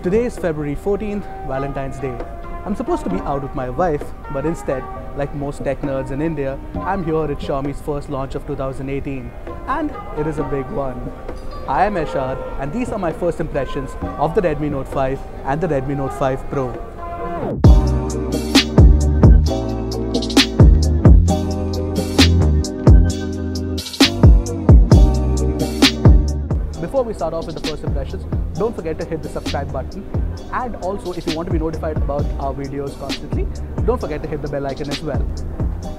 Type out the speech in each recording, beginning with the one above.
Today is February 14th, Valentine's Day. I'm supposed to be out with my wife, but instead, like most tech nerds in India, I'm here at Xiaomi's first launch of 2018, and it is a big one. I am Eshad, and these are my first impressions of the Redmi Note 5 and the Redmi Note 5 Pro. Before we start off with the first impressions, don't forget to hit the subscribe button, and also if you want to be notified about our videos constantly, don't forget to hit the bell icon as well.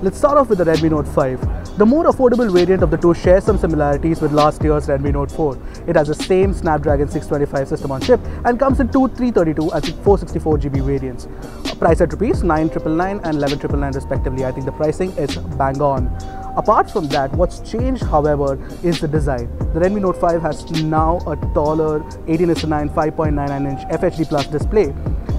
Let's start off with the Redmi Note 5. The more affordable variant of the two shares some similarities with last year's Redmi Note 4. It has the same Snapdragon 625 system on chip and comes in two 332 and 464GB variants. Price at Rs 9,999 and 11,999 respectively. I think the pricing is bang on. Apart from that, what's changed, however, is the design. The Redmi Note 5 has now a taller 18:9 5.99-inch FHD Plus display,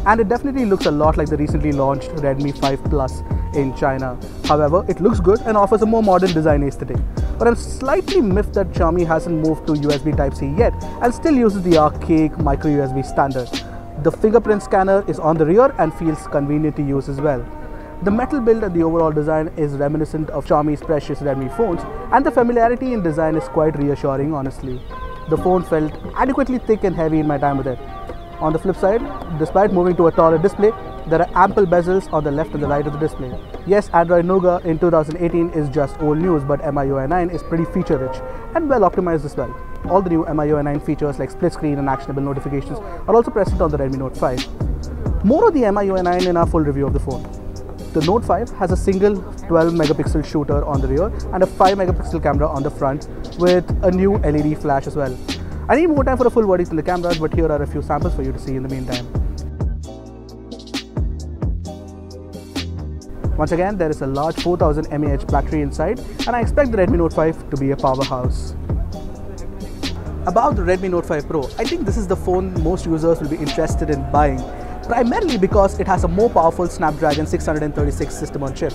and it definitely looks a lot like the recently launched Redmi 5 Plus in China. However, it looks good and offers a more modern design aesthetic. But I'm slightly miffed that Xiaomi hasn't moved to USB Type-C yet and still uses the archaic micro USB standard. The fingerprint scanner is on the rear and feels convenient to use as well. The metal build and the overall design is reminiscent of Xiaomi's precious Redmi phones, and the familiarity in design is quite reassuring, honestly. The phone felt adequately thick and heavy in my time with it. On the flip side, despite moving to a taller display, there are ample bezels on the left and the right of the display. Yes, Android Nougat in 2018 is just old news, but MIUI 9 is pretty feature-rich and well optimized as well. All the new MIUI 9 features like split screen and actionable notifications are also present on the Redmi Note 5. More of the MIUI 9 in our full review of the phone. The Note 5 has a single 12-megapixel shooter on the rear and a 5-megapixel camera on the front with a new LED flash as well. I need more time for a full verdict in the cameras, but here are a few samples for you to see in the meantime. Once again, there is a large 4000 mAh battery inside, and I expect the Redmi Note 5 to be a powerhouse. About the Redmi Note 5 Pro, I think this is the phone most users will be interested in buying, primarily because it has a more powerful Snapdragon 636 system on chip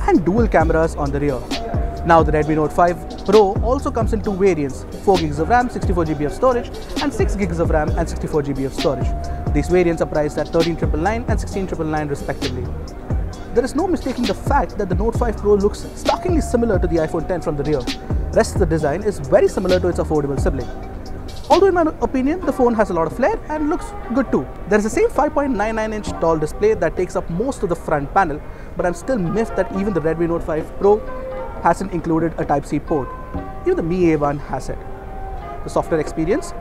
and dual cameras on the rear. Now the Redmi Note 5 Pro also comes in two variants, 4GB of RAM, 64GB of storage, and 6GB of RAM and 64GB of storage. These variants are priced at 13,999 and 16,999 respectively. There is no mistaking the fact that the Note 5 Pro looks starkly similar to the iPhone X from the rear. Rest of the design is very similar to its affordable sibling. Although in my opinion, the phone has a lot of flair and looks good too. There is the same 5.99-inch tall display that takes up most of the front panel, but I'm still miffed that even the Redmi Note 5 Pro hasn't included a Type-C port. Even the Mi A1 has it. The software experience,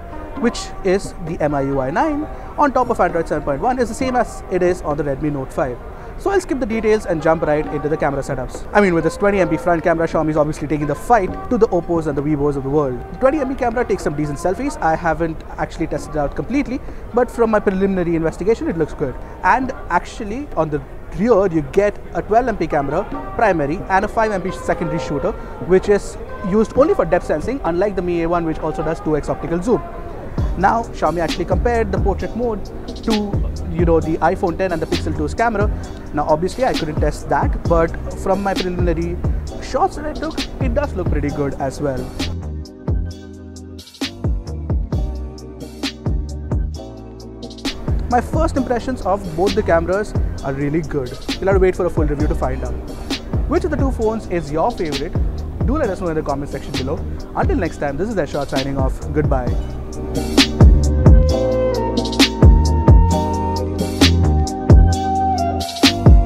which is the MIUI 9 on top of Android 7.1, is the same as it is on the Redmi Note 5. So I'll skip the details and jump right into the camera setups. I mean, with this 20MP front camera, Xiaomi is obviously taking the fight to the Oppos and the Vivos of the world. The 20MP camera takes some decent selfies. I haven't actually tested it out completely, but from my preliminary investigation, it looks good. And actually, on the rear, you get a 12MP camera primary and a 5MP secondary shooter, which is used only for depth sensing, unlike the Mi A1, which also does 2x optical zoom. Now, Xiaomi actually compared the portrait mode to the iPhone X and the Pixel 2's camera. Now obviously I couldn't test that, but from my preliminary shots that I took, it does look pretty good as well. My first impressions of both the cameras are really good. You'll have to wait for a full review to find out. Which of the two phones is your favorite? Do let us know in the comment section below. Until next time, this is Eshad signing off. Goodbye.